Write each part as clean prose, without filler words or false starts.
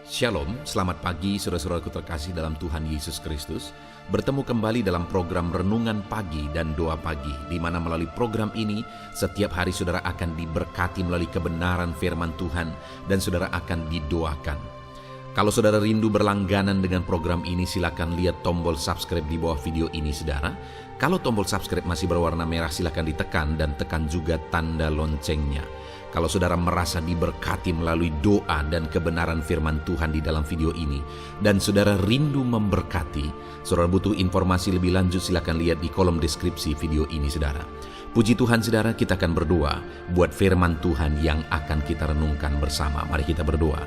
Shalom, selamat pagi saudara-saudaraku terkasih dalam Tuhan Yesus Kristus. Bertemu kembali dalam program Renungan Pagi dan Doa Pagi, di mana melalui program ini setiap hari saudara akan diberkati melalui kebenaran firman Tuhan dan saudara akan didoakan. Kalau saudara rindu berlangganan dengan program ini, silakan lihat tombol subscribe di bawah video ini saudara. Kalau tombol subscribe masih berwarna merah, silakan ditekan dan tekan juga tanda loncengnya. Kalau saudara merasa diberkati melalui doa dan kebenaran firman Tuhan di dalam video ini, dan saudara rindu memberkati, saudara butuh informasi lebih lanjut, silakan lihat di kolom deskripsi video ini saudara. Puji Tuhan saudara, kita akan berdoa buat firman Tuhan yang akan kita renungkan bersama. Mari kita berdoa.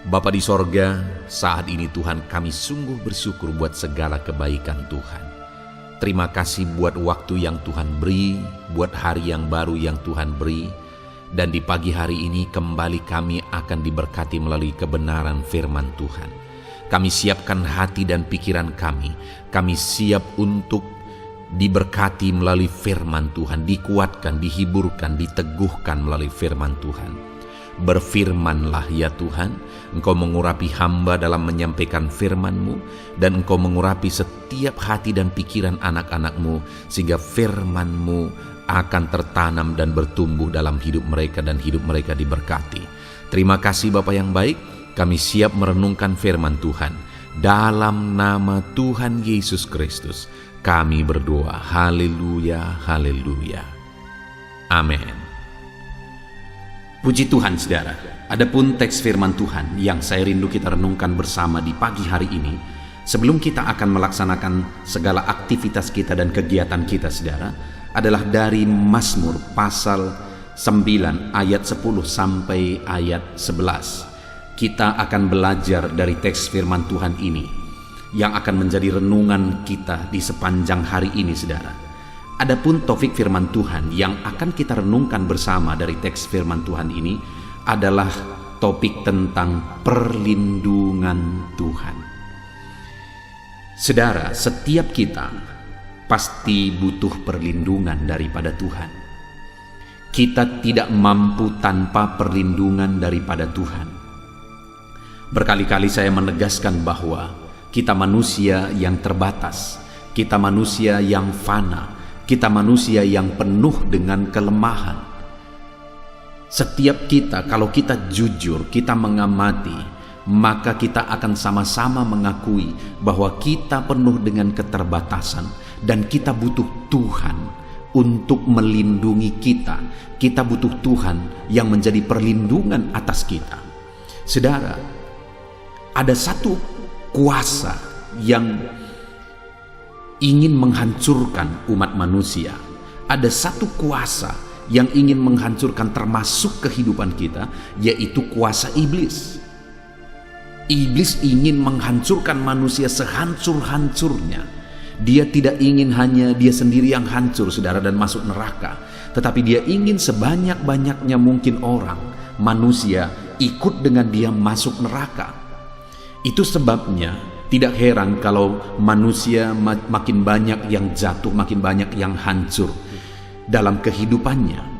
Bapa di sorga, saat ini Tuhan kami sungguh bersyukur buat segala kebaikan Tuhan. Terima kasih buat waktu yang Tuhan beri, buat hari yang baru yang Tuhan beri. Dan di pagi hari ini kembali kami akan diberkati melalui kebenaran firman Tuhan. Kami siapkan hati dan pikiran kami. Kami siap untuk diberkati melalui firman Tuhan, dikuatkan, dihiburkan, diteguhkan melalui firman Tuhan. Berfirmanlah ya Tuhan, Engkau mengurapi hamba dalam menyampaikan firman-Mu, dan Engkau mengurapi setiap hati dan pikiran anak-anak-Mu, sehingga firman-Mu akan tertanam dan bertumbuh dalam hidup mereka dan hidup mereka diberkati. Terima kasih Bapa yang baik, kami siap merenungkan firman Tuhan. Dalam nama Tuhan Yesus Kristus, kami berdoa. Haleluya, haleluya. Amin. Puji Tuhan saudara, adapun teks firman Tuhan yang saya rindu kita renungkan bersama di pagi hari ini, sebelum kita akan melaksanakan segala aktivitas kita dan kegiatan kita saudara, adalah dari Mazmur pasal 9 ayat 10 sampai ayat 11. Kita akan belajar dari teks firman Tuhan ini yang akan menjadi renungan kita di sepanjang hari ini saudara. Adapun topik firman Tuhan yang akan kita renungkan bersama dari teks firman Tuhan ini adalah topik tentang perlindungan Tuhan. Saudara, setiap kita pasti butuh perlindungan daripada Tuhan. Kita tidak mampu tanpa perlindungan daripada Tuhan. Berkali-kali saya menegaskan bahwa kita manusia yang terbatas, kita manusia yang fana, kita manusia yang penuh dengan kelemahan. Setiap kita, kalau kita jujur, kita mengamati, maka kita akan sama-sama mengakui bahwa kita penuh dengan keterbatasan dan kita butuh Tuhan untuk melindungi kita. Kita butuh Tuhan yang menjadi perlindungan atas kita. Saudara, ada satu kuasa yang ingin menghancurkan umat manusia. Ada satu kuasa yang ingin menghancurkan termasuk kehidupan kita, yaitu kuasa iblis. Iblis ingin menghancurkan manusia sehancur-hancurnya. Dia tidak ingin hanya dia sendiri yang hancur saudara dan masuk neraka, tetapi dia ingin sebanyak-banyaknya mungkin orang, manusia, ikut dengan dia masuk neraka. Itu sebabnya tidak heran kalau manusia makin banyak yang jatuh, makin banyak yang hancur dalam kehidupannya.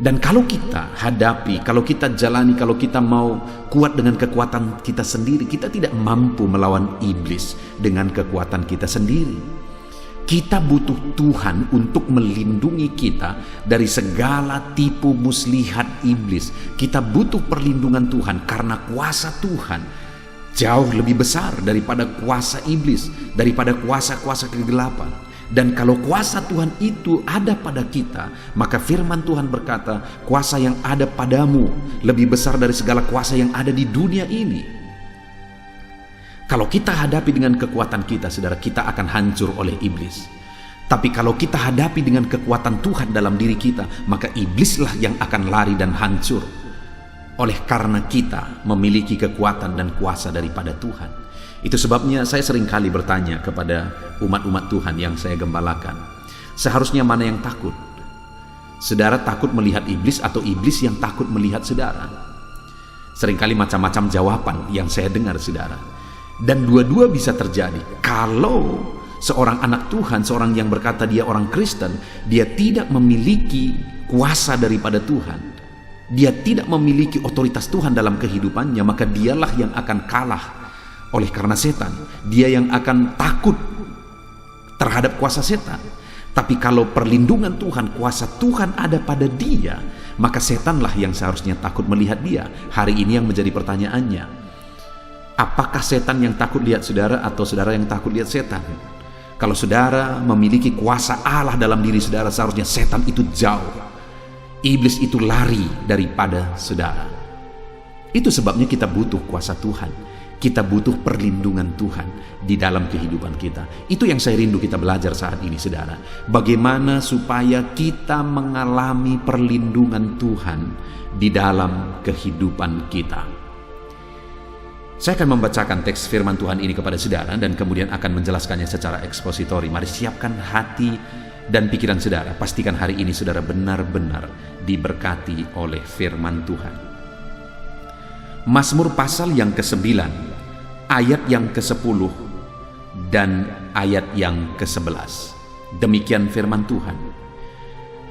Dan kalau kita hadapi, kalau kita jalani, kalau kita mau kuat dengan kekuatan kita sendiri, kita tidak mampu melawan iblis dengan kekuatan kita sendiri. Kita butuh Tuhan untuk melindungi kita dari segala tipu muslihat iblis. Kita butuh perlindungan Tuhan karena kuasa Tuhan jauh lebih besar daripada kuasa iblis, daripada kuasa-kuasa kegelapan. Dan kalau kuasa Tuhan itu ada pada kita, maka firman Tuhan berkata, kuasa yang ada padamu lebih besar dari segala kuasa yang ada di dunia ini. Kalau kita hadapi dengan kekuatan kita, saudara, kita akan hancur oleh iblis. Tapi kalau kita hadapi dengan kekuatan Tuhan dalam diri kita, maka iblislah yang akan lari dan hancur. Oleh karena kita memiliki kekuatan dan kuasa daripada Tuhan. Itu sebabnya saya seringkali bertanya kepada umat-umat Tuhan yang saya gembalakan, seharusnya mana yang takut? Saudara takut melihat iblis atau iblis yang takut melihat saudara? Seringkali macam-macam jawaban yang saya dengar saudara. Dan dua-dua bisa terjadi. Kalau seorang anak Tuhan, seorang yang berkata dia orang Kristen, dia tidak memiliki kuasa daripada Tuhan, dia tidak memiliki otoritas Tuhan dalam kehidupannya, maka dialah yang akan kalah oleh karena setan. Dia yang akan takut terhadap kuasa setan. Tapi kalau perlindungan Tuhan, kuasa Tuhan ada pada dia, maka setanlah yang seharusnya takut melihat dia. Hari ini yang menjadi pertanyaannya, apakah setan yang takut lihat saudara atau saudara yang takut lihat setan? Kalau saudara memiliki kuasa Allah dalam diri saudara, seharusnya setan itu jauh, iblis itu lari daripada saudara. Itu sebabnya kita butuh kuasa Tuhan. Kita butuh perlindungan Tuhan di dalam kehidupan kita. Itu yang saya rindu kita belajar saat ini, saudara. Bagaimana supaya kita mengalami perlindungan Tuhan di dalam kehidupan kita. Saya akan membacakan teks firman Tuhan ini kepada saudara dan kemudian akan menjelaskannya secara ekspositori. Mari siapkan hati dan pikiran saudara. Pastikan hari ini saudara benar-benar diberkati oleh firman Tuhan. Mazmur pasal yang ke-9, ayat yang ke-10 dan ayat yang ke-11. Demikian firman Tuhan.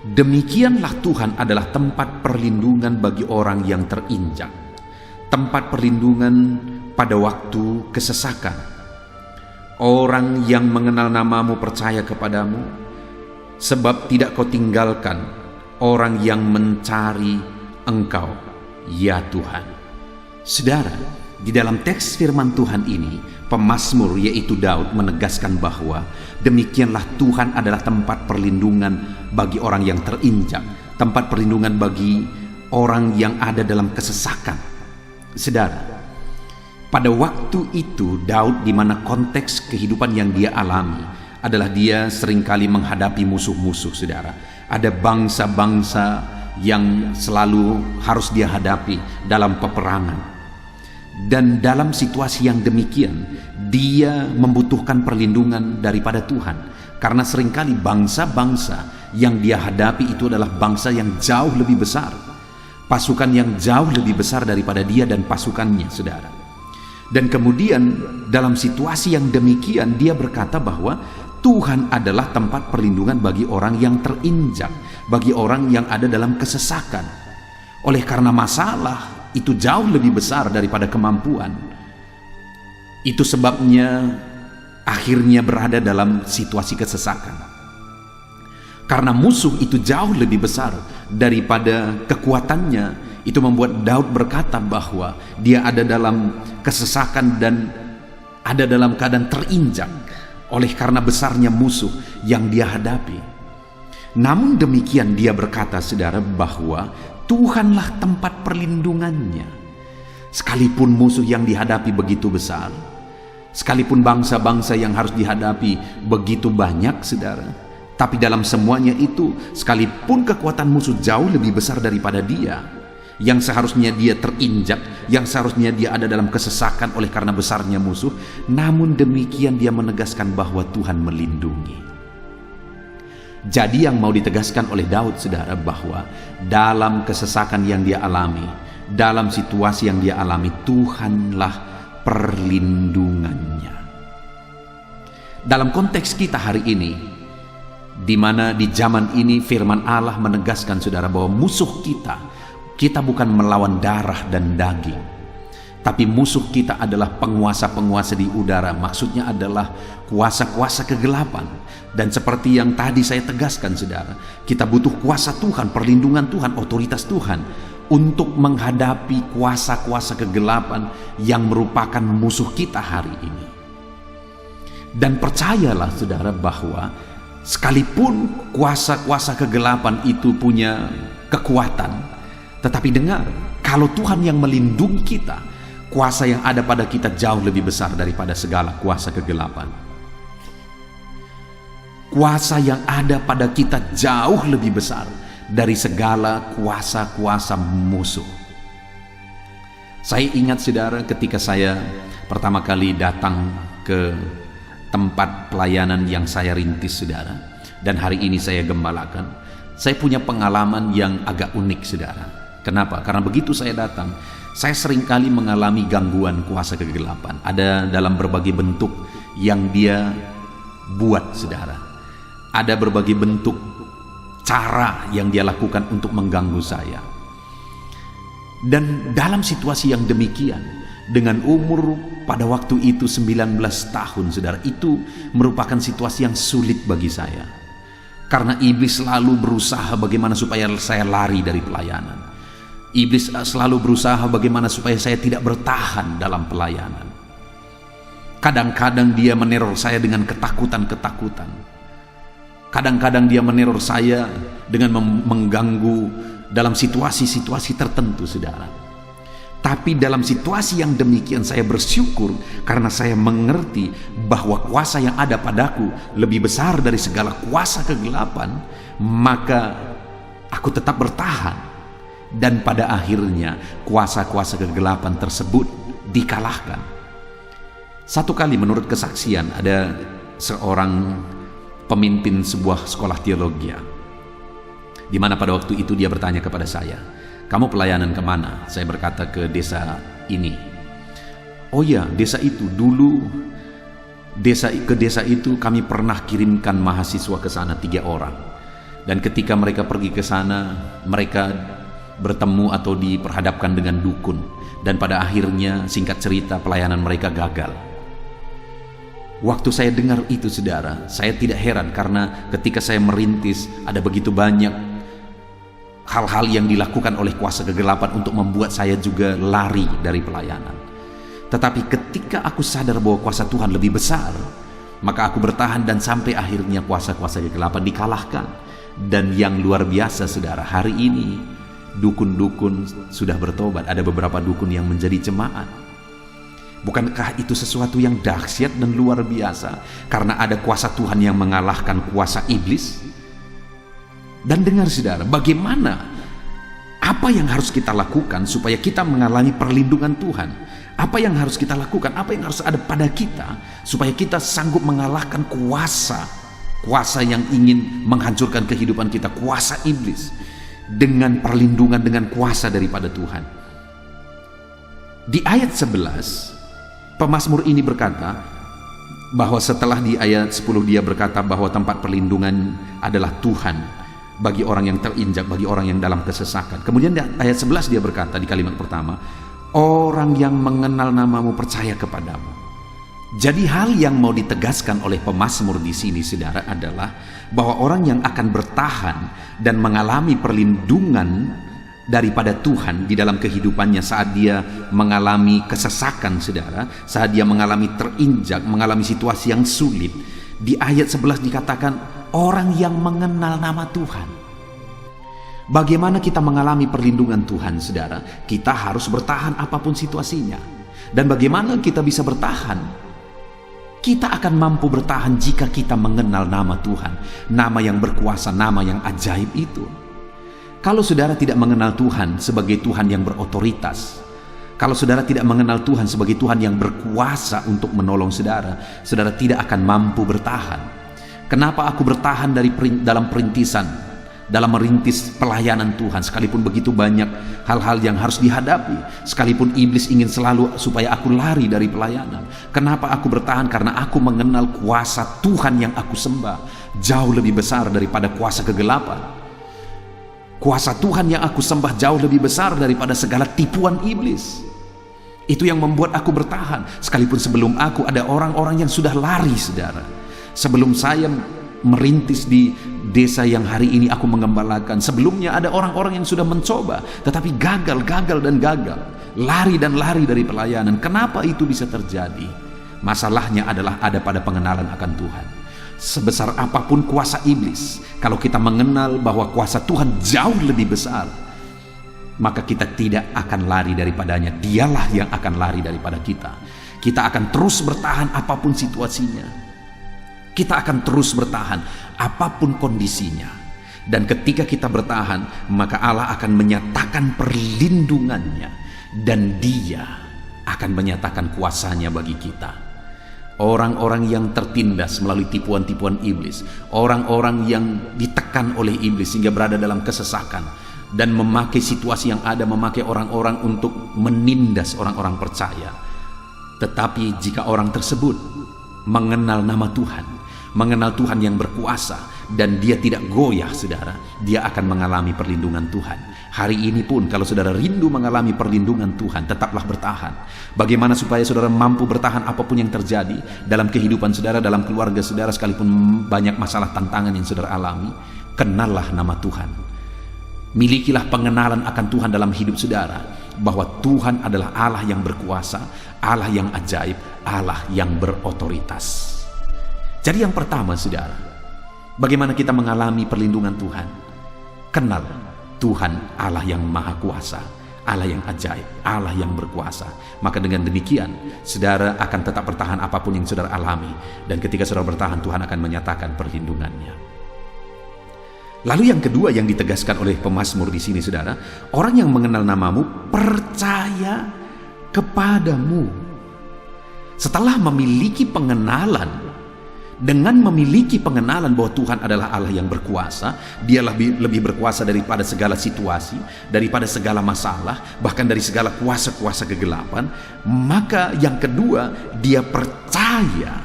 Demikianlah Tuhan adalah tempat perlindungan bagi orang yang terinjak, tempat perlindungan pada waktu kesesakan. Orang yang mengenal namamu percaya kepadamu, sebab tidak kau tinggalkan orang yang mencari engkau, ya Tuhan. Saudara, di dalam teks firman Tuhan ini, pemazmur yaitu Daud menegaskan bahwa demikianlah Tuhan adalah tempat perlindungan bagi orang yang terinjak, tempat perlindungan bagi orang yang ada dalam kesesakan. Saudara, pada waktu itu Daud, di mana konteks kehidupan yang dia alami adalah dia seringkali menghadapi musuh-musuh, saudara. Ada bangsa-bangsa yang selalu harus dia hadapi dalam peperangan. Dan dalam situasi yang demikian, dia membutuhkan perlindungan daripada Tuhan. Karena seringkali bangsa-bangsa yang dia hadapi itu adalah bangsa yang jauh lebih besar, pasukan yang jauh lebih besar daripada dia dan pasukannya, saudara. Dan kemudian dalam situasi yang demikian, dia berkata bahwa Tuhan adalah tempat perlindungan bagi orang yang terinjak, bagi orang yang ada dalam kesesakan. Oleh karena masalah itu jauh lebih besar daripada kemampuan, itu sebabnya akhirnya berada dalam situasi kesesakan. Karena musuh itu jauh lebih besar daripada kekuatannya, itu membuat Daud berkata bahwa dia ada dalam kesesakan dan ada dalam keadaan terinjak oleh karena besarnya musuh yang dia hadapi. Namun demikian dia berkata, saudara, bahwa Tuhanlah tempat perlindungannya. Sekalipun musuh yang dihadapi begitu besar, sekalipun bangsa-bangsa yang harus dihadapi begitu banyak, saudara, tapi dalam semuanya itu, sekalipun kekuatan musuh jauh lebih besar daripada dia, yang seharusnya dia terinjak, yang seharusnya dia ada dalam kesesakan oleh karena besarnya musuh, namun demikian dia menegaskan bahwa Tuhan melindungi. Jadi yang mau ditegaskan oleh Daud, saudara, bahwa dalam kesesakan yang dia alami, dalam situasi yang dia alami, Tuhanlah perlindungannya. Dalam konteks kita hari ini, di mana di zaman ini firman Allah menegaskan, saudara, bahwa musuh kita bukan melawan darah dan daging, tapi musuh kita adalah penguasa-penguasa di udara. Maksudnya adalah kuasa-kuasa kegelapan. Dan seperti yang tadi saya tegaskan, saudara, kita butuh kuasa Tuhan, perlindungan Tuhan, otoritas Tuhan untuk menghadapi kuasa-kuasa kegelapan yang merupakan musuh kita hari ini. Dan percayalah, saudara, bahwa sekalipun kuasa-kuasa kegelapan itu punya kekuatan, tetapi dengar, kalau Tuhan yang melindungi kita, kuasa yang ada pada kita jauh lebih besar daripada segala kuasa kegelapan. Kuasa yang ada pada kita jauh lebih besar dari segala kuasa-kuasa musuh. Saya ingat, saudara, ketika saya pertama kali datang ke tempat pelayanan yang saya rintis, saudara, dan hari ini saya gembalakan, saya punya pengalaman yang agak unik, saudara. Kenapa? Karena begitu saya datang, saya seringkali mengalami gangguan kuasa kegelapan. Ada dalam berbagai bentuk yang dia buat, saudara. Ada berbagai bentuk cara yang dia lakukan untuk mengganggu saya. Dan dalam situasi yang demikian, dengan umur pada waktu itu 19 tahun, saudara, itu merupakan situasi yang sulit bagi saya. Karena iblis selalu berusaha bagaimana supaya saya lari dari pelayanan. Iblis selalu berusaha bagaimana supaya saya tidak bertahan dalam pelayanan. Kadang-kadang dia meneror saya dengan ketakutan-ketakutan. Kadang-kadang dia meneror saya dengan mengganggu dalam situasi-situasi tertentu, saudara. Tapi dalam situasi yang demikian saya bersyukur karena saya mengerti bahwa kuasa yang ada padaku lebih besar dari segala kuasa kegelapan, maka aku tetap bertahan. Dan pada akhirnya kuasa-kuasa kegelapan tersebut dikalahkan. Satu kali menurut kesaksian ada seorang pemimpin sebuah sekolah teologi, di mana pada waktu itu dia bertanya kepada saya, "Kamu pelayanan kemana?" Saya berkata, "Ke desa ini." "Oh ya, desa itu dulu, ke desa itu kami pernah kirimkan mahasiswa ke sana 3 orang. Dan ketika mereka pergi ke sana, mereka bertemu atau diperhadapkan dengan dukun. Dan pada akhirnya, singkat cerita, pelayanan mereka gagal." Waktu saya dengar itu, saudara, saya tidak heran karena ketika saya merintis, ada begitu banyak hal-hal yang dilakukan oleh kuasa kegelapan untuk membuat saya juga lari dari pelayanan. Tetapi ketika aku sadar bahwa kuasa Tuhan lebih besar, maka aku bertahan dan sampai akhirnya kuasa-kuasa kegelapan dikalahkan. Dan yang luar biasa, saudara, hari ini dukun-dukun sudah bertobat. Ada beberapa dukun yang menjadi jemaat. Bukankah itu sesuatu yang dahsyat dan luar biasa? Karena ada kuasa Tuhan yang mengalahkan kuasa iblis. Dan dengar, saudara, bagaimana, apa yang harus kita lakukan supaya kita mengalami perlindungan Tuhan? Apa yang harus kita lakukan? Apa yang harus ada pada kita supaya kita sanggup mengalahkan kuasa yang ingin menghancurkan kehidupan kita, kuasa iblis, dengan perlindungan, dengan kuasa daripada Tuhan. Di ayat 11, pemazmur ini berkata bahwa setelah di ayat 10 dia berkata bahwa tempat perlindungan adalah Tuhan bagi orang yang terinjak, bagi orang yang dalam kesesakan. Kemudian di ayat 11 dia berkata di kalimat pertama, "Orang yang mengenal namamu percaya kepadamu." Jadi hal yang mau ditegaskan oleh pemazmur di sini, saudara, adalah bahwa orang yang akan bertahan dan mengalami perlindungan daripada Tuhan di dalam kehidupannya saat dia mengalami kesesakan, saudara, saat dia mengalami terinjak, mengalami situasi yang sulit. Di ayat 11 dikatakan orang yang mengenal nama Tuhan. Bagaimana kita mengalami perlindungan Tuhan, saudara? Kita harus bertahan apapun situasinya. Dan bagaimana kita bisa bertahan? Kita akan mampu bertahan jika kita mengenal nama Tuhan, nama yang berkuasa, nama yang ajaib itu. Kalau saudara tidak mengenal Tuhan sebagai Tuhan yang berotoritas, kalau saudara tidak mengenal Tuhan sebagai Tuhan yang berkuasa untuk menolong saudara, saudara tidak akan mampu bertahan. Kenapa aku bertahan dalam perintisan, dalam merintis pelayanan Tuhan, sekalipun begitu banyak hal-hal yang harus dihadapi, sekalipun iblis ingin selalu supaya aku lari dari pelayanan. Kenapa aku bertahan? Karena aku mengenal kuasa Tuhan yang aku sembah jauh lebih besar daripada kuasa kegelapan. Kuasa Tuhan yang aku sembah jauh lebih besar daripada segala tipuan iblis. Itu yang membuat aku bertahan. Sekalipun sebelum aku ada orang-orang yang sudah lari, saudara. Sebelum saya merintis di desa yang hari ini aku mengembalakan, sebelumnya ada orang-orang yang sudah mencoba, tetapi gagal. Lari dari pelayanan. Kenapa itu bisa terjadi? Masalahnya adalah ada pada pengenalan akan Tuhan. Sebesar apapun kuasa iblis, kalau kita mengenal bahwa kuasa Tuhan jauh lebih besar, maka kita tidak akan lari daripadanya. Dialah yang akan lari daripada kita. Kita akan terus bertahan apapun situasinya. Kita akan terus bertahan apapun kondisinya. Dan ketika kita bertahan, maka Allah akan menyatakan perlindungannya, dan Dia akan menyatakan kuasanya bagi kita. Orang-orang yang tertindas melalui tipuan-tipuan iblis, orang-orang yang ditekan oleh iblis sehingga berada dalam kesesakan dan memakai situasi yang ada, memakai orang-orang untuk menindas orang-orang percaya. Tetapi jika orang tersebut mengenal nama Tuhan, mengenal Tuhan yang berkuasa, dan dia tidak goyah, saudara, dia akan mengalami perlindungan Tuhan. Hari ini pun kalau saudara rindu mengalami perlindungan Tuhan, tetaplah bertahan. Bagaimana supaya saudara mampu bertahan apapun yang terjadi dalam kehidupan saudara, dalam keluarga saudara, sekalipun banyak masalah tantangan yang saudara alami, kenallah nama Tuhan. Milikilah pengenalan akan Tuhan dalam hidup saudara, bahwa Tuhan adalah Allah yang berkuasa, Allah yang ajaib, Allah yang berotoritas. Jadi yang pertama saudara, bagaimana kita mengalami perlindungan Tuhan? Kenal Tuhan Allah yang maha kuasa, Allah yang ajaib, Allah yang berkuasa. Maka dengan demikian saudara akan tetap bertahan apapun yang saudara alami. Dan ketika saudara bertahan, Tuhan akan menyatakan perlindungannya. Lalu yang kedua yang ditegaskan oleh pemazmur di sini saudara, orang yang mengenal namamu percaya kepadamu. Setelah memiliki pengenalan, dengan memiliki pengenalan bahwa Tuhan adalah Allah yang berkuasa, Dia lebih berkuasa daripada segala situasi, daripada segala masalah, bahkan dari segala kuasa-kuasa kegelapan, maka yang kedua, dia percaya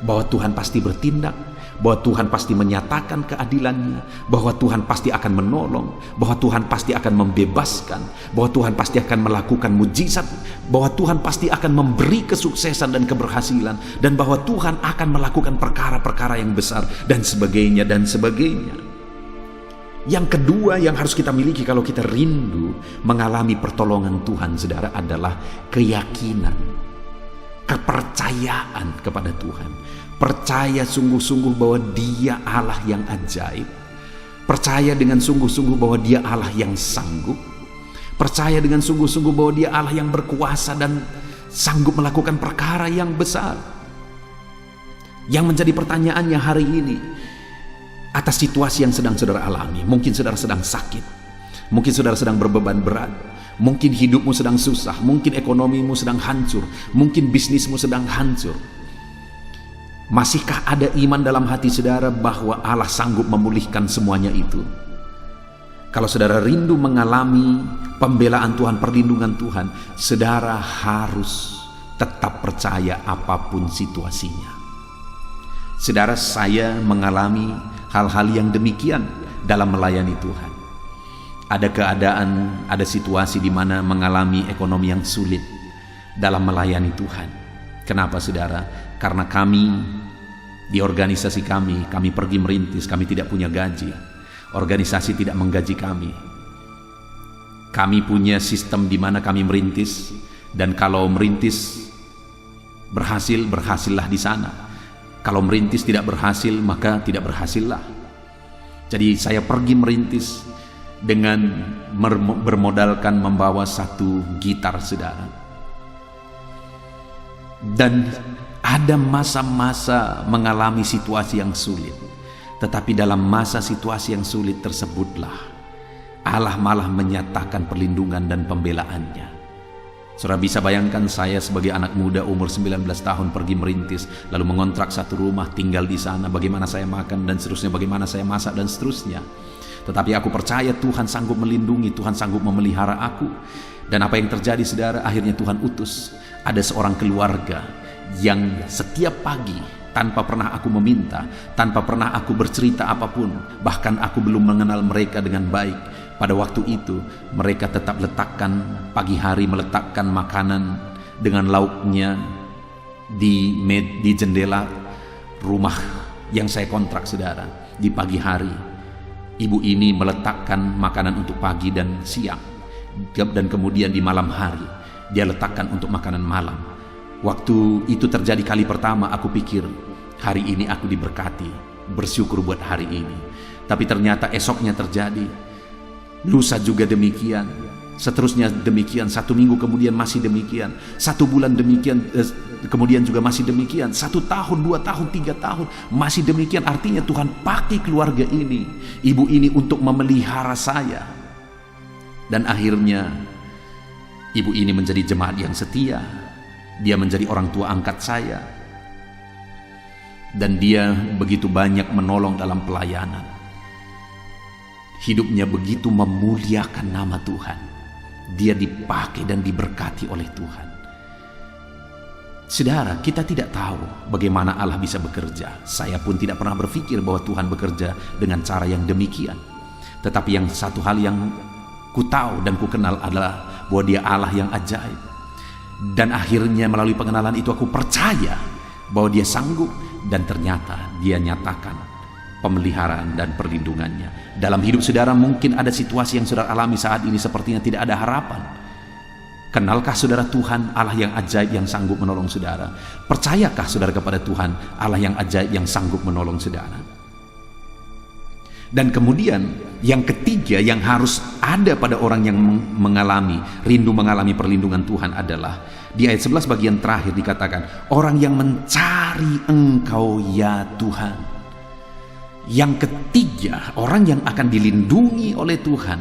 bahwa Tuhan pasti bertindak, bahwa Tuhan pasti menyatakan keadilannya, bahwa Tuhan pasti akan menolong, bahwa Tuhan pasti akan membebaskan, bahwa Tuhan pasti akan melakukan mujizat, bahwa Tuhan pasti akan memberi kesuksesan dan keberhasilan, dan bahwa Tuhan akan melakukan perkara-perkara yang besar, dan sebagainya, dan sebagainya. Yang kedua yang harus kita miliki kalau kita rindu mengalami pertolongan Tuhan, saudara, adalah keyakinan, kepercayaan kepada Tuhan. Percaya sungguh-sungguh bahwa Dia Allah yang ajaib. Percaya dengan sungguh-sungguh bahwa Dia Allah yang sanggup. Percaya dengan sungguh-sungguh bahwa Dia Allah yang berkuasa dan sanggup melakukan perkara yang besar. Yang menjadi pertanyaannya hari ini, atas situasi yang sedang saudara alami, mungkin saudara sedang sakit, mungkin saudara sedang berbeban berat, mungkin hidupmu sedang susah, mungkin ekonomimu sedang hancur, mungkin bisnismu sedang hancur. Masihkah ada iman dalam hati saudara bahwa Allah sanggup memulihkan semuanya itu? Kalau saudara rindu mengalami pembelaan Tuhan, perlindungan Tuhan, saudara harus tetap percaya apapun situasinya. Saudara, saya mengalami hal-hal yang demikian dalam melayani Tuhan. Ada keadaan, ada situasi di mana mengalami ekonomi yang sulit dalam melayani Tuhan. Kenapa saudara? Karena kami di organisasi kami pergi merintis, kami tidak punya gaji. Organisasi tidak menggaji kami. Kami punya sistem di mana kami merintis, dan kalau merintis berhasil, berhasillah di sana. Kalau merintis tidak berhasil, maka tidak berhasillah. Jadi saya pergi merintis dengan bermodalkan membawa satu gitar saudara. Dan ada masa-masa mengalami situasi yang sulit, tetapi dalam masa situasi yang sulit tersebutlah Allah malah menyatakan perlindungan dan pembelaannya. Saudara bisa bayangkan saya sebagai anak muda umur 19 tahun pergi merintis, lalu mengontrak satu rumah, tinggal di sana, bagaimana saya makan dan seterusnya, bagaimana saya masak dan seterusnya. Tetapi aku percaya Tuhan sanggup melindungi, Tuhan sanggup memelihara aku. Dan apa yang terjadi saudara? Akhirnya Tuhan utus ada seorang keluarga yang setiap pagi, tanpa pernah aku meminta, tanpa pernah aku bercerita apapun, bahkan aku belum mengenal mereka dengan baik, pada waktu itu mereka tetap letakkan pagi hari, meletakkan makanan dengan lauknya di jendela rumah yang saya kontrak saudara. Di pagi hari ibu ini meletakkan makanan untuk pagi dan siang, dan kemudian di malam hari dia letakkan untuk makanan malam. Waktu itu terjadi kali pertama, aku pikir hari ini aku diberkati, bersyukur buat hari ini. Tapi ternyata esoknya terjadi, lusa juga demikian, seterusnya demikian, 1 minggu kemudian masih demikian, 1 bulan demikian, kemudian juga masih demikian, 1 tahun, 2 tahun, 3 tahun masih demikian. Artinya Tuhan pakai keluarga ini, ibu ini untuk memelihara saya. Dan akhirnya ibu ini menjadi jemaat yang setia. Dia menjadi orang tua angkat saya, dan dia begitu banyak menolong dalam pelayanan. Hidupnya begitu memuliakan nama Tuhan. Dia dipakai dan diberkati oleh Tuhan. Saudara, kita tidak tahu bagaimana Allah bisa bekerja. Saya pun tidak pernah berpikir bahwa Tuhan bekerja dengan cara yang demikian. Tetapi yang satu hal yang Ku tahu dan ku kenal adalah bahwa Dia Allah yang ajaib. Dan akhirnya melalui pengenalan itu aku percaya bahwa Dia sanggup, dan ternyata Dia nyatakan pemeliharaan dan perlindungannya. Dalam hidup saudara mungkin ada situasi yang saudara alami saat ini sepertinya tidak ada harapan. Kenalkah saudara Tuhan Allah yang ajaib yang sanggup menolong saudara? Percayakah saudara kepada Tuhan Allah yang ajaib yang sanggup menolong saudara? Dan kemudian yang ketiga yang harus ada pada orang yang rindu mengalami perlindungan Tuhan adalah di ayat 11 bagian terakhir dikatakan, orang yang mencari Engkau ya Tuhan. Yang ketiga, orang yang akan dilindungi oleh Tuhan,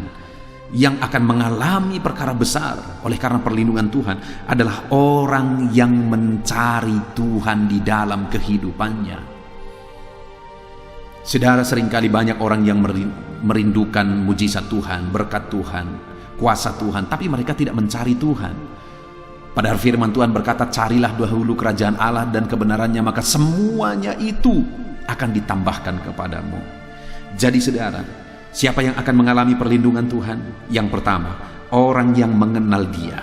yang akan mengalami perkara besar oleh karena perlindungan Tuhan adalah orang yang mencari Tuhan di dalam kehidupannya. Saudara, seringkali banyak orang yang merindukan mujizat Tuhan, berkat Tuhan, kuasa Tuhan, tapi mereka tidak mencari Tuhan. Padahal firman Tuhan berkata, carilah dahulu kerajaan Allah dan kebenarannya, maka semuanya itu akan ditambahkan kepadamu. Jadi saudara, siapa yang akan mengalami perlindungan Tuhan? Yang pertama, orang yang mengenal Dia.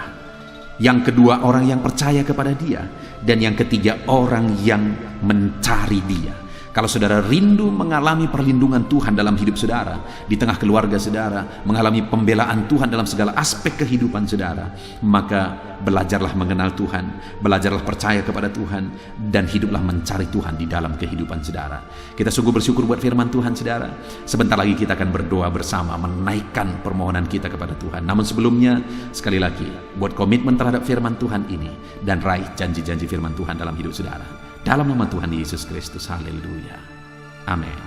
Yang kedua, orang yang percaya kepada Dia. Dan yang ketiga, orang yang mencari Dia. Kalau saudara rindu mengalami perlindungan Tuhan dalam hidup saudara, di tengah keluarga saudara, mengalami pembelaan Tuhan dalam segala aspek kehidupan saudara, maka belajarlah mengenal Tuhan, belajarlah percaya kepada Tuhan, dan hiduplah mencari Tuhan di dalam kehidupan saudara. Kita sungguh bersyukur buat firman Tuhan saudara. Sebentar lagi kita akan berdoa bersama, menaikkan permohonan kita kepada Tuhan. Namun sebelumnya, sekali lagi, buat komitmen terhadap firman Tuhan ini, dan raih janji-janji firman Tuhan dalam hidup saudara. Dalam nama Tuhan Yesus Kristus, haleluya, amin.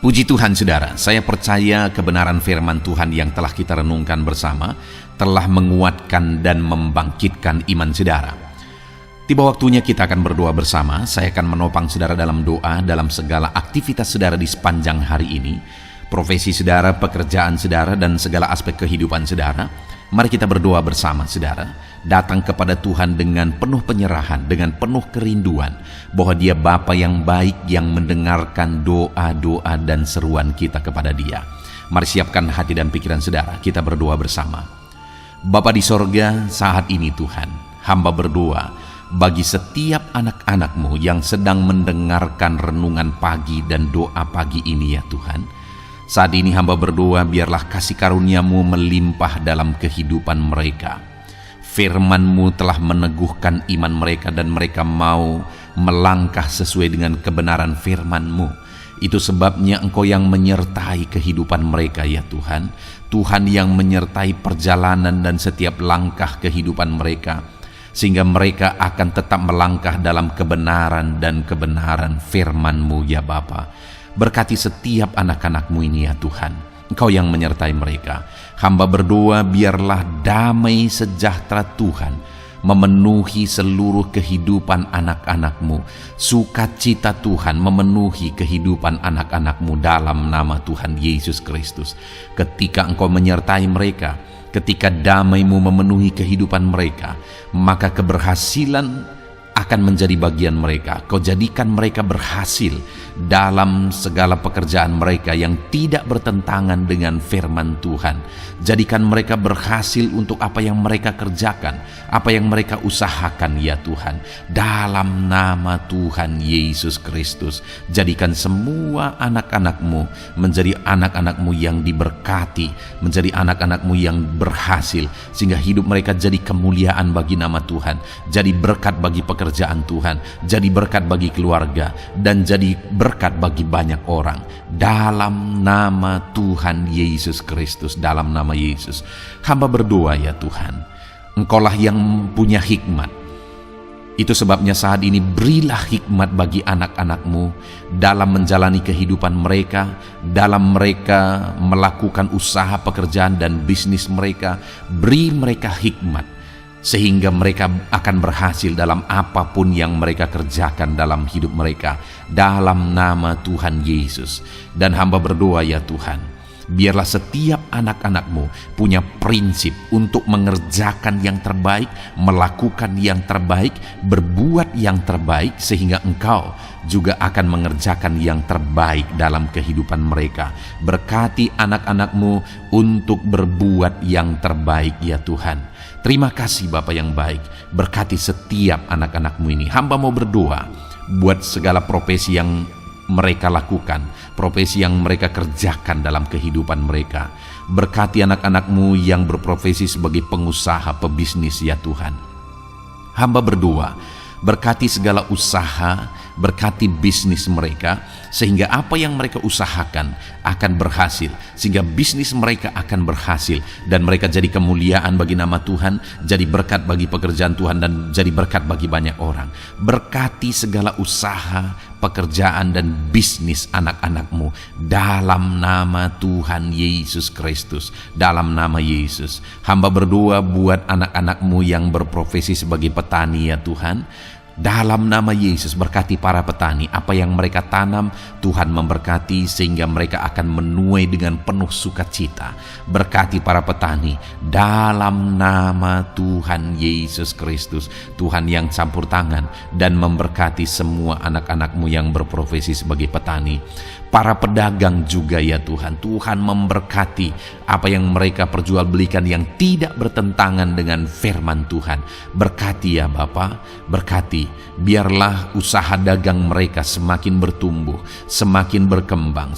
Puji Tuhan saudara, saya percaya kebenaran firman Tuhan yang telah kita renungkan bersama telah menguatkan dan membangkitkan iman saudara. Tiba waktunya kita akan berdoa bersama. Saya akan menopang saudara dalam doa dalam segala aktivitas saudara di sepanjang hari ini, profesi saudara, pekerjaan saudara, dan segala aspek kehidupan saudara. Mari kita berdoa bersama saudara. Datang kepada Tuhan dengan penuh penyerahan, dengan penuh kerinduan bahwa Dia Bapa yang baik yang mendengarkan doa-doa dan seruan kita kepada Dia. Mari siapkan hati dan pikiran saudara, kita berdoa bersama. Bapa di sorga, saat ini Tuhan, hamba berdoa bagi setiap anak-anak-Mu yang sedang mendengarkan renungan pagi dan doa pagi ini ya Tuhan. Saat ini hamba berdoa biarlah kasih karunia-Mu melimpah dalam kehidupan mereka. Firman-Mu telah meneguhkan iman mereka dan mereka mau melangkah sesuai dengan kebenaran firman-Mu. Itu sebabnya Engkau yang menyertai kehidupan mereka ya Tuhan. Tuhan yang menyertai perjalanan dan setiap langkah kehidupan mereka, sehingga mereka akan tetap melangkah dalam kebenaran dan kebenaran firman-Mu ya Bapa. Berkati setiap anak-anak-Mu ini ya Tuhan. Engkau yang menyertai mereka. Hamba berdoa biarlah damai sejahtera Tuhan memenuhi seluruh kehidupan anak-anak-Mu. Sukacita Tuhan memenuhi kehidupan anak-anak-Mu dalam nama Tuhan Yesus Kristus. Ketika Engkau menyertai mereka, ketika damai-Mu memenuhi kehidupan mereka, maka keberhasilan akan menjadi bagian mereka. Kau jadikan mereka berhasil dalam segala pekerjaan mereka yang tidak bertentangan dengan firman Tuhan. Jadikan mereka berhasil untuk apa yang mereka kerjakan, apa yang mereka usahakan ya Tuhan. Dalam nama Tuhan Yesus Kristus, jadikan semua anak-anak-Mu menjadi anak-anak-Mu yang diberkati, menjadi anak-anak-Mu yang berhasil, sehingga hidup mereka jadi kemuliaan bagi nama Tuhan, jadi berkat bagi pekerjaan Tuhan, jadi berkat bagi keluarga, dan jadi berkat bagi banyak orang. Dalam nama Tuhan Yesus Kristus, dalam nama Yesus, hamba berdoa ya Tuhan, Engkaulah yang punya hikmat. Itu sebabnya saat ini berilah hikmat bagi anak-anak-Mu dalam menjalani kehidupan mereka, dalam mereka melakukan usaha pekerjaan dan bisnis mereka. Beri mereka hikmat sehingga mereka akan berhasil dalam apapun yang mereka kerjakan dalam hidup mereka, dalam nama Tuhan Yesus. Dan hamba berdoa ya Tuhan, Biarlah setiap anak-anak-Mu punya prinsip untuk mengerjakan yang terbaik, melakukan yang terbaik, berbuat yang terbaik, sehingga Engkau juga akan mengerjakan yang terbaik dalam kehidupan mereka. Berkati anak-anak-Mu untuk berbuat yang terbaik ya Tuhan. Terima kasih Bapa yang baik. Berkati setiap anak-anak-Mu ini. Hamba mau berdoa buat segala profesi yang mereka lakukan, profesi yang mereka kerjakan dalam kehidupan mereka. Berkati anak-anak-Mu yang berprofesi sebagai pengusaha, pebisnis ya Tuhan. Hamba berdoa, berkati segala usaha, berkati bisnis mereka, sehingga apa yang mereka usahakan akan berhasil, sehingga bisnis mereka akan berhasil, dan mereka jadi kemuliaan bagi nama Tuhan, jadi berkat bagi pekerjaan Tuhan, dan jadi berkat bagi banyak orang. Berkati segala usaha, pekerjaan, dan bisnis anak-anak-Mu dalam nama Tuhan Yesus Kristus. Dalam nama Yesus, hamba berdoa buat anak-anak-Mu yang berprofesi sebagai petani ya Tuhan. Dalam nama Yesus, berkati para petani. Apa yang mereka tanam, Tuhan memberkati sehingga mereka akan menuai dengan penuh sukacita. Berkati para petani dalam nama Tuhan Yesus Kristus. Tuhan yang campur tangan dan memberkati semua anak-anak-Mu yang berprofesi sebagai petani. Para pedagang juga ya Tuhan. Tuhan memberkati apa yang mereka perjualbelikan yang tidak bertentangan dengan firman Tuhan. Berkati ya Bapa, berkati. Biarlah usaha dagang mereka semakin bertumbuh, semakin berkembang,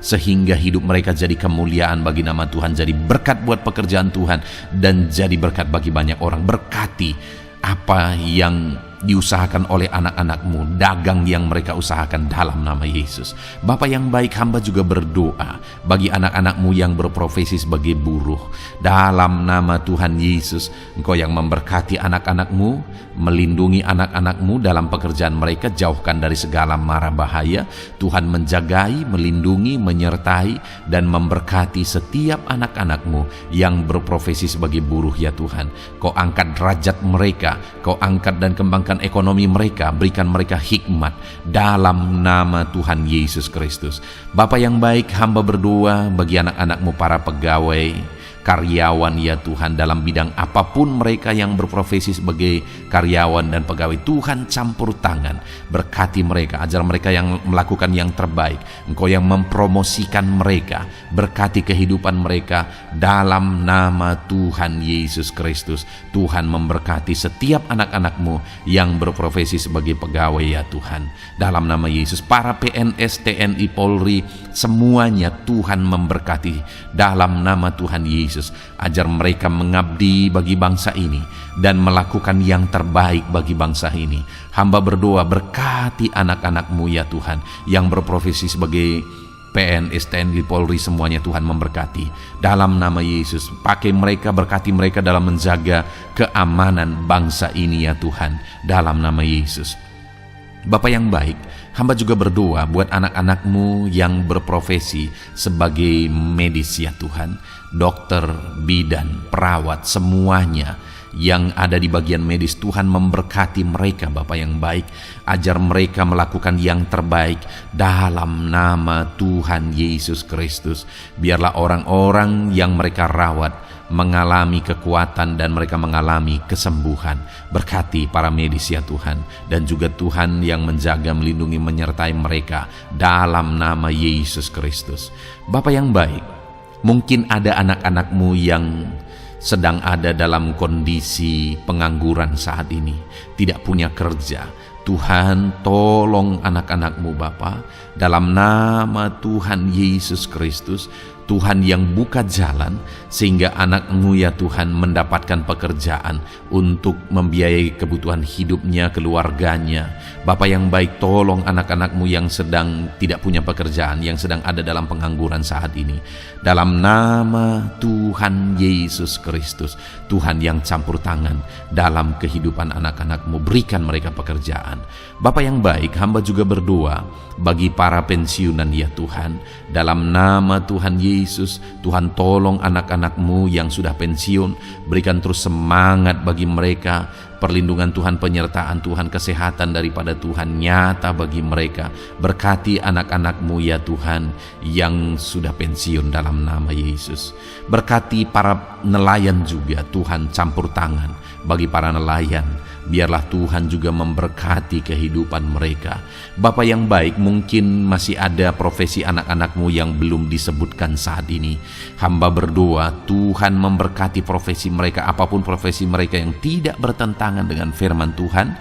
sehingga hidup mereka jadi kemuliaan bagi nama Tuhan, jadi berkat buat pekerjaan Tuhan, dan jadi berkat bagi banyak orang. Berkati apa yang diusahakan oleh anak-anak-Mu, dagang yang mereka usahakan dalam nama Yesus. Bapa yang baik, hamba juga berdoa bagi anak-anak-Mu yang berprofesi sebagai buruh. Dalam nama Tuhan Yesus, Engkau yang memberkati anak-anak-Mu, melindungi anak-anak-Mu dalam pekerjaan mereka, jauhkan dari segala mara bahaya. Tuhan menjagai, melindungi, menyertai, dan memberkati setiap anak-anak-Mu yang berprofesi sebagai buruh ya Tuhan. Kau angkat derajat mereka, Kau angkat dan kembangkan ekonomi mereka, berikan mereka hikmat dalam nama Tuhan Yesus Kristus. Bapa yang baik, hamba berdoa bagi anak-anak-Mu para pegawai, karyawan ya Tuhan, dalam bidang apapun mereka yang berprofesi sebagai karyawan dan pegawai. Tuhan campur tangan, berkati mereka, ajar mereka yang melakukan yang terbaik. Engkau yang mempromosikan mereka, berkati kehidupan mereka dalam nama Tuhan Yesus Kristus. Tuhan memberkati setiap anak-anak-Mu yang berprofesi sebagai pegawai ya Tuhan. Dalam nama Yesus, para PNS, TNI, Polri, semuanya Tuhan memberkati dalam nama Tuhan Yesus. Ajar mereka mengabdi bagi bangsa ini dan melakukan yang terbaik bagi bangsa ini. Hamba berdoa, berkati anak-anak-Mu ya Tuhan yang berprofesi sebagai PNS, TNI, Polri, semuanya Tuhan memberkati. Dalam nama Yesus, pakai mereka, berkati mereka dalam menjaga keamanan bangsa ini ya Tuhan. Dalam nama Yesus. Bapa yang baik, hamba juga berdoa buat anak-anak-Mu yang berprofesi sebagai medis ya Tuhan. Dokter, bidan, perawat, semuanya yang ada di bagian medis, Tuhan memberkati mereka Bapa yang baik. Ajar mereka melakukan yang terbaik dalam nama Tuhan Yesus Kristus. Biarlah orang-orang yang mereka rawat mengalami kekuatan dan mereka mengalami kesembuhan. Berkati para medis ya Tuhan, dan juga Tuhan yang menjaga, melindungi, menyertai mereka dalam nama Yesus Kristus. Bapa yang baik, mungkin ada anak-anak-Mu yang sedang ada dalam kondisi pengangguran saat ini, tidak punya kerja. Tuhan, tolong anak-anak-Mu Bapa, dalam nama Tuhan Yesus Kristus. Tuhan yang buka jalan sehingga anak-Mu ya Tuhan mendapatkan pekerjaan untuk membiayai kebutuhan hidupnya, keluarganya. Bapa yang baik, tolong anak-anak-Mu yang sedang tidak punya pekerjaan, yang sedang ada dalam pengangguran saat ini. Dalam nama Tuhan Yesus Kristus, Tuhan yang campur tangan dalam kehidupan anak-anak-Mu, berikan mereka pekerjaan. Bapa yang baik, hamba juga berdoa bagi para pensiunan ya Tuhan. Dalam nama Tuhan Yesus, Tuhan tolong anak-anak-Mu yang sudah pensiun, berikan terus semangat bagi mereka, perlindungan Tuhan, penyertaan Tuhan, kesehatan daripada Tuhan nyata bagi mereka. Berkati anak-anak-Mu ya Tuhan yang sudah pensiun dalam nama Yesus. Berkati para nelayan juga Tuhan, campur tangan bagi para nelayan. Biarlah Tuhan juga memberkati kehidupan mereka. Bapa yang baik, mungkin masih ada profesi anak-anak-Mu yang belum disebutkan saat ini. Hamba berdoa Tuhan memberkati profesi mereka, apapun profesi mereka yang tidak bertentangan dengan firman Tuhan.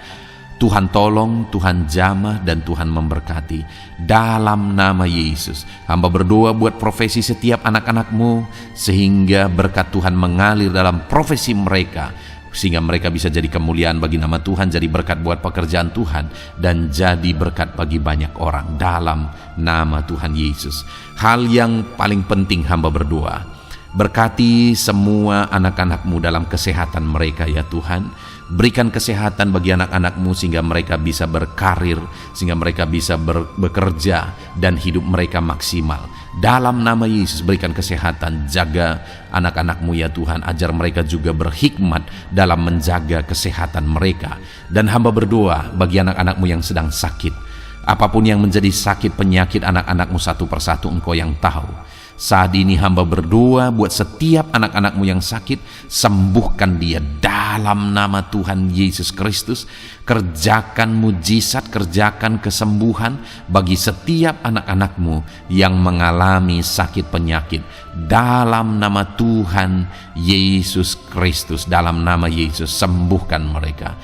Tuhan tolong, Tuhan jamah, dan Tuhan memberkati. Dalam nama Yesus, hamba berdoa buat profesi setiap anak-anak-Mu, sehingga berkat Tuhan mengalir dalam profesi mereka, sehingga mereka bisa jadi kemuliaan bagi nama Tuhan, jadi berkat buat pekerjaan Tuhan, dan jadi berkat bagi banyak orang dalam nama Tuhan Yesus. Hal yang paling penting hamba berdoa, berkati semua anak-anak-Mu dalam kesehatan mereka ya Tuhan. Berikan kesehatan bagi anak-anak-Mu sehingga mereka bisa berkarir, sehingga mereka bisa bekerja dan hidup mereka maksimal. Dalam nama Yesus berikan kesehatan, jaga anak-anak-Mu ya Tuhan, ajar mereka juga berhikmat dalam menjaga kesehatan mereka. Dan hamba berdoa bagi anak-anak-Mu yang sedang sakit, apapun yang menjadi sakit penyakit anak-anak-Mu satu persatu Engkau yang tahu. Saat ini hamba berdoa buat setiap anak-anak-Mu yang sakit, sembuhkan dia dalam nama Tuhan Yesus Kristus. Kerjakan mujizat, kerjakan kesembuhan bagi setiap anak-anak-Mu yang mengalami sakit penyakit. Dalam nama Tuhan Yesus Kristus, dalam nama Yesus, sembuhkan mereka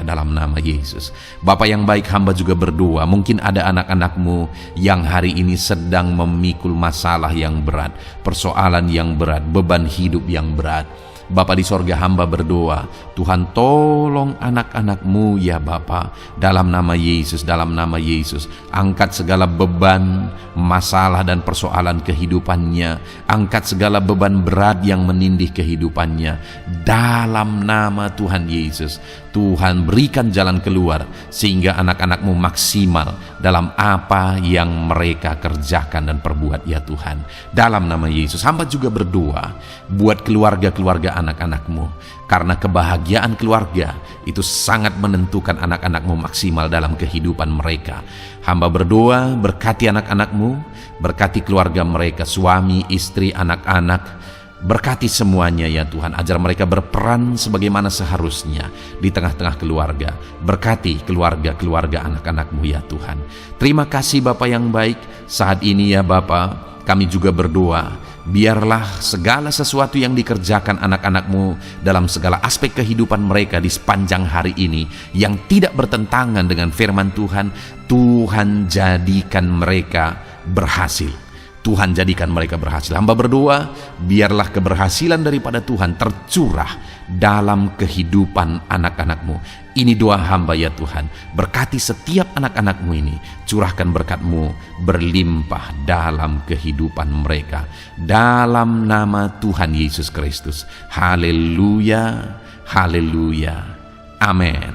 dalam nama Yesus. Bapa yang baik, hamba juga berdoa, mungkin ada anak-anak-Mu yang hari ini sedang memikul masalah yang berat, persoalan yang berat, beban hidup yang berat. Bapa di sorga, hamba berdoa, Tuhan tolong anak-anak-Mu ya Bapa, dalam nama Yesus, dalam nama Yesus. Angkat segala beban, masalah dan persoalan kehidupannya. Angkat segala beban berat yang menindih kehidupannya. Dalam nama Tuhan Yesus, Tuhan berikan jalan keluar sehingga anak-anak-Mu maksimal dalam apa yang mereka kerjakan dan perbuat ya Tuhan. Dalam nama Yesus, hamba juga berdoa buat keluarga-keluarga anak-anak-Mu, karena kebahagiaan keluarga itu sangat menentukan anak-anak-Mu maksimal dalam kehidupan mereka. Hamba berdoa berkati anak-anak-Mu, berkati keluarga mereka, suami, istri, anak-anak. Berkati semuanya ya Tuhan, ajar mereka berperan sebagaimana seharusnya di tengah-tengah keluarga. Berkati keluarga-keluarga anak-anak-Mu ya Tuhan. Terima kasih Bapa yang baik. Saat ini ya Bapa, kami juga berdoa, biarlah segala sesuatu yang dikerjakan anak-anak-Mu dalam segala aspek kehidupan mereka di sepanjang hari ini yang tidak bertentangan dengan firman Tuhan, Tuhan jadikan mereka berhasil. Tuhan jadikan mereka berhasil. Hamba berdoa, biarlah keberhasilan daripada Tuhan tercurah dalam kehidupan anak-anak-Mu. Ini doa hamba ya Tuhan. Berkati setiap anak-anak-Mu ini. Curahkan berkat-Mu berlimpah dalam kehidupan mereka. Dalam nama Tuhan Yesus Kristus. Haleluya, haleluya, amin.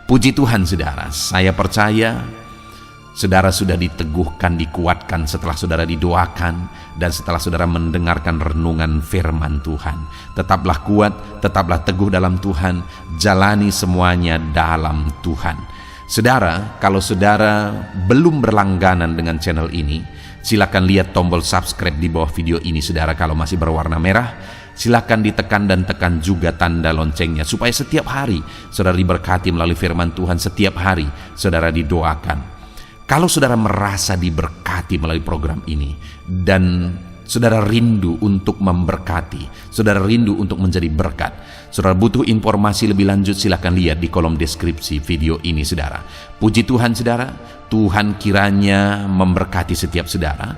Puji Tuhan saudara, saya percaya saudara sudah diteguhkan, dikuatkan setelah saudara didoakan dan setelah saudara mendengarkan renungan firman Tuhan. Tetaplah kuat, tetaplah teguh dalam Tuhan, jalani semuanya dalam Tuhan. Saudara, kalau saudara belum berlangganan dengan channel ini, silakan lihat tombol subscribe di bawah video ini. Saudara, kalau masih berwarna merah, silakan ditekan dan tekan juga tanda loncengnya supaya setiap hari saudara diberkati melalui firman Tuhan. Setiap hari saudara didoakan. Kalau saudara merasa diberkati melalui program ini dan saudara rindu untuk memberkati, saudara rindu untuk menjadi berkat, saudara butuh informasi lebih lanjut, silakan lihat di kolom deskripsi video ini saudara. Puji Tuhan saudara, Tuhan kiranya memberkati setiap saudara.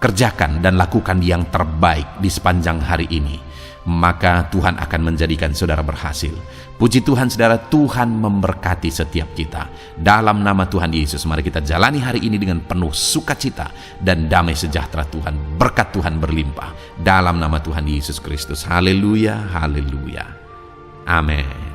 Kerjakan dan lakukan yang terbaik di sepanjang hari ini, maka Tuhan akan menjadikan saudara berhasil. Puji Tuhan saudara, Tuhan memberkati setiap kita. Dalam nama Tuhan Yesus, mari kita jalani hari ini dengan penuh sukacita dan damai sejahtera Tuhan. Berkat Tuhan berlimpah. Dalam nama Tuhan Yesus Kristus. Haleluya, haleluya. Amin.